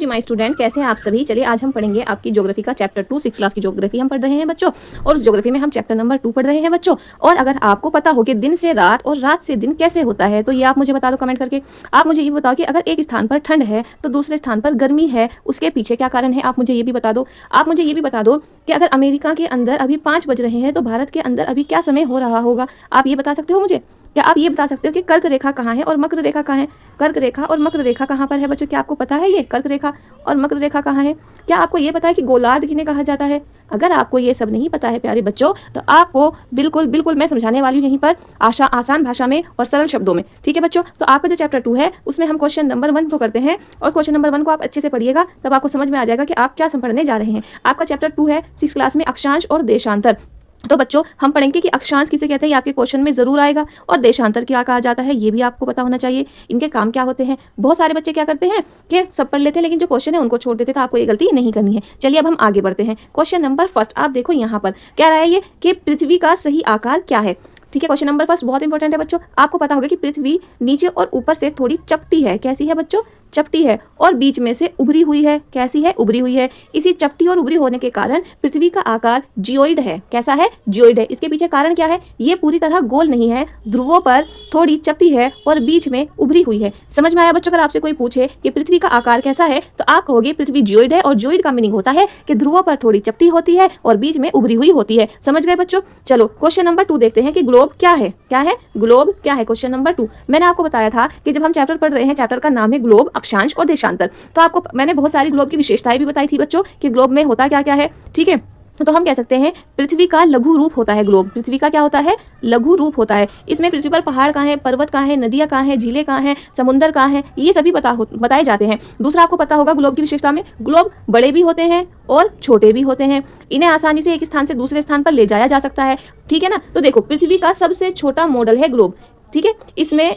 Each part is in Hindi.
जी माय स्टूडेंट, कैसे हैं आप सभी। चलिए आज हम पढ़ेंगे आपकी ज्योग्राफी का चैप्टर 2 6 क्लास की ज्योग्राफी हम पढ़ रहे हैं बच्चों। और उस ज्योग्राफी में हम चैप्टर नंबर 2 पढ़ रहे हैं बच्चों। और अगर आपको पता हो कि दिन से रात और रात से दिन कैसे होता है तो ये आप मुझे बता दो कमेंट करके। आप मुझे ये बताओ कि अगर एक स्थान पर ठंड है तो दूसरे स्थान पर गर्मी है, उसके पीछे क्या कारण है, आप मुझे ये भी बता दो। आप मुझे ये भी बता दो कि अगर अमेरिका के अंदर अभी 5 बज रहे हैं तो भारत के अंदर अभी क्या समय हो रहा होगा, आप ये बता सकते हो मुझे। क्या आप ये बता सकते हो कि कर्क रेखा कहाँ है और मकर रेखा कहाँ है। कर्क रेखा और मकर रेखा कहाँ पर है बच्चों, क्या आपको पता है ये कर्क रेखा और मकर रेखा कहाँ है। क्या आपको ये पता है कि गोलार्ध किन्हें कहा जाता है। अगर आपको ये सब नहीं पता है प्यारे बच्चों तो आपको बिल्कुल बिल्कुल मैं समझाने वाली हूँ यहीं पर आसान भाषा में और सरल शब्दों में। ठीक है बच्चों, तो आपका जो चैप्टर 2 है उसमें हम क्वेश्चन नंबर 1 को करते हैं। और क्वेश्चन नंबर 1 को आप अच्छे से पढ़िएगा, तब आपको समझ में आ जाएगा कि आप क्या पढ़ने जा रहे हैं। आपका चैप्टर 2 है 6 क्लास में अक्षांश और देशांतर। तो बच्चों हम पढ़ेंगे कि अक्षांश किसे कहते हैं, ये आपके क्वेश्चन में जरूर आएगा। और देशांतर क्या कहा जाता है ये भी आपको पता होना चाहिए। इनके काम क्या होते हैं। बहुत सारे बच्चे क्या करते हैं कि सब पढ़ लेते हैं लेकिन जो क्वेश्चन है उनको छोड़ देते हैं, तो आपको ये गलती नहीं करनी है। चलिए अब हम आगे बढ़ते हैं। क्वेश्चन नंबर 1 आप देखो यहाँ पर क्या रहा है ये कि पृथ्वी का सही आकार क्या है। ठीक है, क्वेश्चन नंबर 1 बहुत इंपॉर्टेंट है बच्चों। आपको पता होगा कि पृथ्वी नीचे और ऊपर से थोड़ी चपटी है। कैसी है बच्चों, चपटी है। और बीच में से उभरी हुई है। कैसी है, उभरी हुई है। इसी चपटी और उभरी होने के कारण पृथ्वी का आकार जियोइड है। कैसा है, जियोइड है। इसके पीछे कारण क्या है, ये पूरी तरह गोल नहीं है, ध्रुवों पर थोड़ी चपटी है और बीच में उभरी हुई है। समझ में आया बच्चों। अगर आपसे कोई पूछे कि पृथ्वी का आकार कैसा है तो आप कहोगे पृथ्वी जियोइड है। और जियोइड का मीनिंग होता है कि ध्रुवों पर थोड़ी चपटी होती है और बीच में उभरी हुई होती है। समझ गए बच्चों। चलो क्वेश्चन नंबर 2 देखते हैं कि ग्लोब क्या है। क्या है, ग्लोब क्या है। क्वेश्चन नंबर 2 मैंने आपको बताया था कि जब हम चैप्टर पढ़ रहे हैं, चैप्टर का नाम है ग्लोब, अक्षांश और देशांतर। तो आपको मैंने बहुत सारी ग्लोब की विशेषताएं भी बताई थी बच्चों कि ग्लोब में होता क्या क्या है। ठीक है, तो हम कह सकते हैं पृथ्वी का लघु रूप होता है ग्लोब। पृथ्वी का क्या होता है, लघु रूप होता है। इसमें पृथ्वी पर पहाड़ कहाँ है, पर्वत कहाँ है, नदियाँ कहाँ है, झीलें कहाँ है, समुद्र कहाँ है, ये सभी बताए जाते हैं। दूसरा आपको पता होगा ग्लोब की विशेषता में, ग्लोब बड़े भी होते हैं और छोटे भी होते हैं। इन्हें आसानी से एक स्थान से दूसरे स्थान पर ले जाया जा सकता है। ठीक है ना। तो देखो पृथ्वी का सबसे छोटा मॉडल है ग्लोब। ठीक है,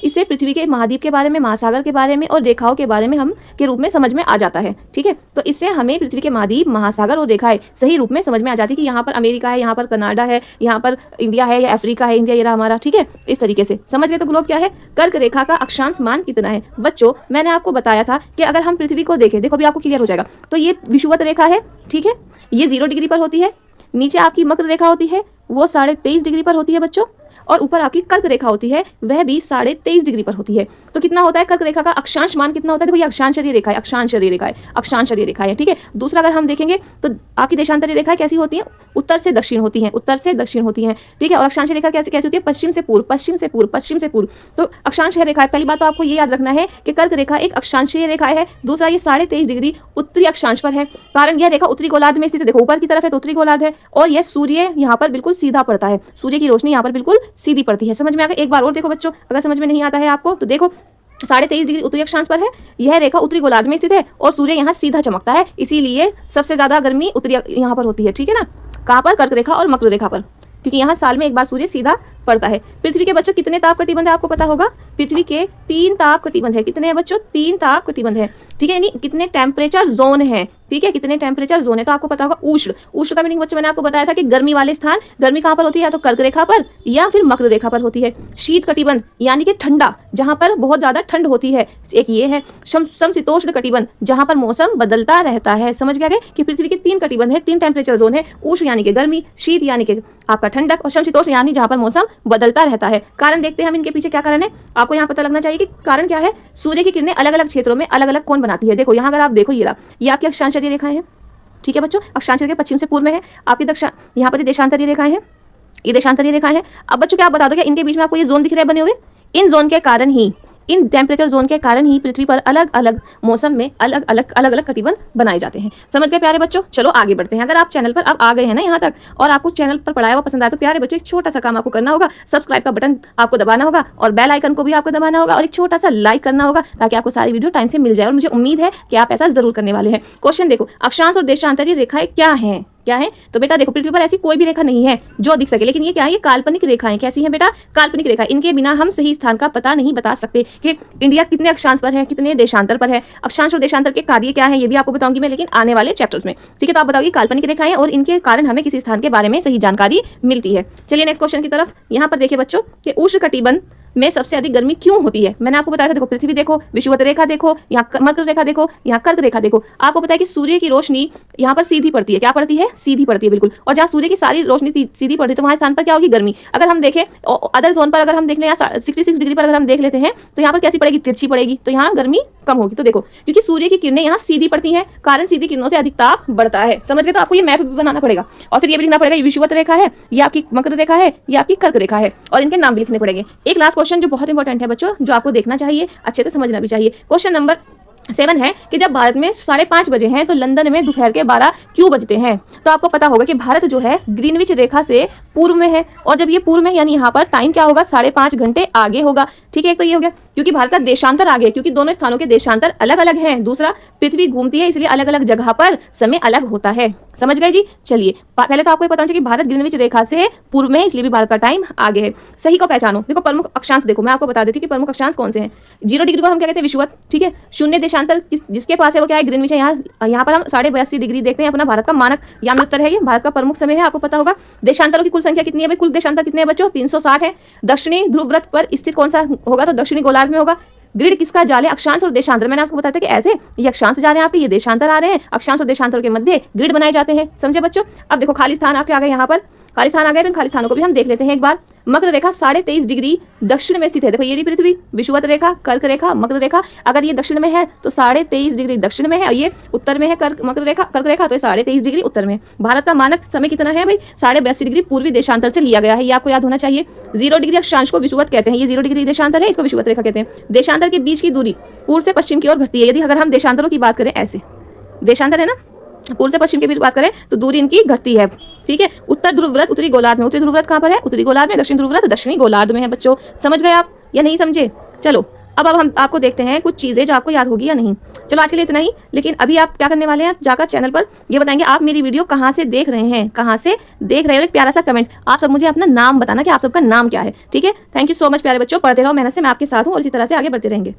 इसे पृथ्वी के महाद्वीप के बारे में, महासागर के बारे में और रेखाओं के बारे में हम के रूप में समझ में आ जाता है। ठीक है, तो इससे हमें पृथ्वी के महाद्वीप, महासागर और रेखाएं सही रूप में समझ में आ जाती है कि यहाँ पर अमेरिका है, यहाँ पर कनाडा है, यहाँ पर इंडिया है या अफ्रीका है, इंडिया ये रहा हमारा। ठीक है, इस तरीके से समझ गए। तो ग्लोब क्या है, कर्क रेखा का अक्षांश मान कितना है। बच्चों मैंने आपको बताया था कि अगर हम पृथ्वी को देखें, देखो अभी आपको क्लियर हो जाएगा। तो ये विषुवत रेखा है। ठीक है, ये 0 डिग्री पर होती है। नीचे आपकी मकर रेखा होती है, वो 23.5 डिग्री पर होती है बच्चों। और ऊपर आपकी कर्क रेखा होती है, वह भी 23.5 डिग्री पर होती है। तो कितना होता है कर्क रेखा का अक्षांश मान कितना होता है। देखो ये अक्षांशरीय रेखा है, अक्षांशरीय रेखा है, अक्षांशरीय रेखा है। ठीक है, दूसरा अगर हम देखेंगे तो आपकी देशांतरीय रेखाएं कैसी होती हैं, उत्तर से दक्षिण होती हैं, उत्तर से दक्षिण होती हैं। ठीक है, और अक्षांशीय रेखा कैसी होती है, पश्चिम से पूर्व, पश्चिम से पूर्व, पश्चिम से पूर्व। तो अक्षांशीय रेखा, पहली बात तो आपको ये याद रखना है कि कर्क रेखा एक अक्षांशीय रेखा है। दूसरा ये 23.5 डिग्री उत्तरी अक्षांश पर है, कारण यह रेखा उत्तरी गोलार्ध में स्थित है। देखो ऊपर की तरफ है तो उत्तरी गोलार्ध है, और यह सूर्य यहाँ पर बिल्कुल सीधा पड़ता है। सूर्य की रोशनी यहाँ पर बिल्कुल सीधी पड़ती है। समझ में आ गया। एक बार और देखो बच्चों, अगर समझ में नहीं आता है आपको तो देखो 23.5 डिग्री उत्तरी अक्षांश पर है, यह रेखा उत्तरी गोलार्ध में स्थित है और सूर्य यहाँ सीधा चमकता है, इसीलिए सबसे ज्यादा गर्मी उत्तरी यहाँ पर होती है। ठीक है ना, कहाँ पर, कर्क रेखा और मकर रेखा पर, क्योंकि यहाँ साल में एक बार सूर्य सीधा पड़ता है। पृथ्वी के बच्चों कितने ताप कटिबंध है आपको पता होगा। पृथ्वी के 3 ताप कटिबंध है। कितने हैं बच्चों, 3 ताप कटिबंध है। ठीक है, यानी कितने टेम्परेचर जोन है। ठीक है, कितने टेम्परेचर जोन है तो आपको पता होगा उष्ण। उष्ण का मीनिंग बच्चों मैंने आपको बताया था कि गर्मी वाले स्थान, गर्मी कहाँ पर होती है, या तो कर्क रेखा पर या फिर मकर रेखा पर होती है। शीत कटिबंध यानी कि ठंडा, जहां पर बहुत ज्यादा ठंड होती है, एक ये है। समशीतोष्ण कटिबंध जहां पर मौसम बदलता रहता है। समझ गए कि पृथ्वी के 3 कटिबंध है, 3 टेम्परेचर जोन है। उष्ण यानी कि गर्मी, शीत यानी कि आपका ठंडक, और समशीतोष्ण यानी जहां पर मौसम बदलता रहता है। कारण देखते हैं हम इनके पीछे क्या कारण है। आपको यहाँ पता लगना चाहिए कि कारण क्या है। सूर्य की किरणें अलग अलग क्षेत्रों में अलग अलग कोण बनाती है। देखो यहाँ अगर आप देखो ये आपकी अक्षांशीय रेखाएं हैं। ठीक है बच्चों, अक्षांशीय रेखा पश्चिम से पूर्व में है। आपकी यहाँ पर देशांतरीय रेखाएं हैं, ये देशांतरीय रेखाएं हैं। अब बच्चों क्या आप बता दो, क्या इनके बीच में आपको ये जोन दिख रहे हैं बने हुए, इन जोन के कारण ही, इन टेम्परेचर जोन के कारण ही पृथ्वी पर अलग अलग मौसम में अलग अलग कटिबंध बनाए जाते हैं। समझ गए प्यारे बच्चों। चलो आगे बढ़ते हैं। अगर आप चैनल पर अब आ गए हैं ना यहाँ तक और आपको चैनल पर पढ़ाया हुआ पसंद आया तो प्यारे बच्चों एक छोटा सा काम आपको करना होगा, सब्सक्राइब का बटन आपको दबाना होगा और बेल आइकन को भी आपको दबाना होगा और एक छोटा सा लाइक करना होगा ताकि आपको सारी वीडियो टाइम से मिल जाए। और मुझे उम्मीद है कि आप ऐसा जरूर करने वाले हैं। क्वेश्चन देखो, अक्षांश और देशांतरीय रेखाएं क्या हैं। क्या है तो बेटा देखो पृथ्वी पर ऐसी कोई भी रेखा नहीं है जो दिख सके, लेकिन ये क्या है, ये काल्पनिक रेखाएं। कैसी हैं बेटा, काल्पनिक रेखा। इनके बिना हम सही स्थान का पता नहीं बता सकते कि इंडिया कितने अक्षांश पर है, कितने देशांतर पर है। अक्षांश और देशांतर के कार्य क्या है ये भी आपको बताऊंगी मैं, लेकिन आने वाले चैप्टर्स में। ठीक है, तो आप बताओगे काल्पनिक रेखाएं और इनके कारण हमें किसी स्थान के बारे में सही जानकारी मिलती है। चलिए नेक्स्ट क्वेश्चन की तरफ। यहाँ पर देखिए बच्चों कि उष्ण कटिबंध में सबसे अधिक गर्मी क्यों होती है? मैंने आपको बताया था, देखो पृथ्वी देखो, विषुवत रेखा देखो, यहाँ मकर रेखा देखो, यहाँ कर्क रेखा देखो। आपको पता है कि सूर्य की रोशनी यहाँ पर सीधी पड़ती है, क्या पड़ती है? सीधी पड़ती है, बिल्कुल। और जहाँ सूर्य की सारी रोशनी सीधी पड़ती है तो वहाँ स्थान पर क्या होगी? गर्मी। अगर हम देखें अदर जोन पर, अगर हम देख लें यहाँ 66 डिग्री पर अगर हम देख लेते हैं तो यहाँ पर कैसी पड़ेगी? तिरछी पड़ेगी, तो यहाँ गर्मी कम होगी। तो देखो क्योंकि सूर्य की किरणें यहाँ सीधी पड़ती हैं, कारण सीधी किरणों से अधिक ताप बढ़ता है। समझ गए? तो आपको ये मैप भी बनाना पड़ेगा और फिर ये भी लिखना पड़ेगा, ये विषुवत रेखा है, ये आपकी मकर रेखा है, ये आपकी कर्क रेखा है, और इनके नाम भी लिखने पड़ेंगे। एक लास्ट क्वेश्चन जो बहुत इंपॉर्टेंट है बच्चों, जो आपको देखना चाहिए, अच्छे से समझना भी चाहिए। क्वेश्चन नंबर 7 है कि जब भारत में 5:30 बजे हैं तो लंदन में दोपहर के 12 क्यों बजते हैं? तो आपको पता होगा कि भारत जो है ग्रीनविच रेखा से पूर्व में है, और जब ये पूर्व में यानी यहाँ पर टाइम क्या होगा? 5.5 घंटे आगे होगा। ठीक है, एक तो ये हो गया, क्योंकि भारत का देशांतर आगे, क्योंकि दोनों स्थानों के देशांतर अलग अलग हैं। दूसरा, पृथ्वी घूमती है इसलिए अलग अलग जगह पर समय अलग होता है। समझ गए जी? चलिए, पहले तो आपको ये पता चाहिए कि भारत ग्रीनविच रेखा से पूर्व में है, इसलिए भी भारत का टाइम आगे है। सही को पहचानो। देखो प्रमुख अक्षांश देखो, मैं आपको बता देती हूँ कि प्रमुख अक्षांश कौन से हैं। 0 डिग्री को हम क्या कहते हैं? विषुवत। ठीक है, शून्य देशांतर जिसके पास है वो क्या है? ग्रीनविच है। यहाँ पर हम 82.5 डिग्री देखते हैं, अपना भारत का मानक यामी उत्तर है, ये भारत का प्रमुख समय है। आपको पता होगा देशांतरों की कुल संख्या कितनी है भाई? कुल देशांतर कितने हैं बच्चों? 360 है। दक्षिणी ध्रुव वृत्त पर स्थित कौन सा होगा? तो दक्षिणी गोलार्ध में होगा। ग्रिड किसका जाल है? अक्षांश और देशांतर। मैंने आपको बताया था कि ऐसे ये अक्षांश जा रहे हैं आपके, ये देशांतर आ रहे हैं, अक्षांश और देशांतर के मध्य ग्रिड बनाए जाते हैं। समझे बच्चों? अब देखो खाली स्थान आपके आ गए, यहाँ पर खाली स्थान आ गए, तो खाली स्थानों को भी हम देख लेते हैं एक बार। मकर रेखा 23.5 डिग्री दक्षिण में स्थित है। देखो ये रही पृथ्वी, विषुवत रेखा, कर्क रेखा, मकर रेखा। अगर ये दक्षिण में है तो 23.5 डिग्री दक्षिण में है, और ये उत्तर में है कर्क रेखा, तो 23.5 डिग्री उत्तर में। भारत का मानक समय कितना है भाई? 82.5 डिग्री पूर्वी देशांतर से लिया गया है, ये आपको याद होना चाहिए। 0 डिग्री अक्षांश को विषुवत कहते हैं, ये 0 डिग्री देशांतर है, इसको विषुवत रेखा कहते हैं। देशांतर के बीच की दूरी पूर्व से पश्चिम की ओर बढ़ती है। यदि अगर हम देशांतरों की बात करें, ऐसे देशांतर है ना, पूर्व से पश्चिम के बीच बात करें तो दूरी इनकी घटती है। ठीक है, उत्तर ध्रुव वृत्त उत्तरी गोलार्ध में, उत्तरी ध्रुव वृत्त कहाँ पर है? उत्तरी गोलार्ध में। दक्षिण ध्रुव वृत्त दक्षिणी गोलार्ध में है बच्चों। समझ गए आप या नहीं समझे? चलो अब हम आपको देखते हैं कुछ चीजें जो आपको याद होगी या नहीं। चलो आज के लिए इतना ही, लेकिन अभी आप क्या करने वाले हैं? जाकर चैनल पर ये बताएंगे आप मेरी वीडियो कहाँ से देख रहे हैं, कहाँ से देख रहे हो। एक प्यारा सा कमेंट, आप सब मुझे अपना नाम बताना कि आप सबका नाम क्या है। ठीक है, थैंक यू सो मच प्यारे बच्चों, पढ़ते रहो मेहनत से, मैं आपके साथ हूँ और इसी तरह से आगे बढ़ते रहेंगे।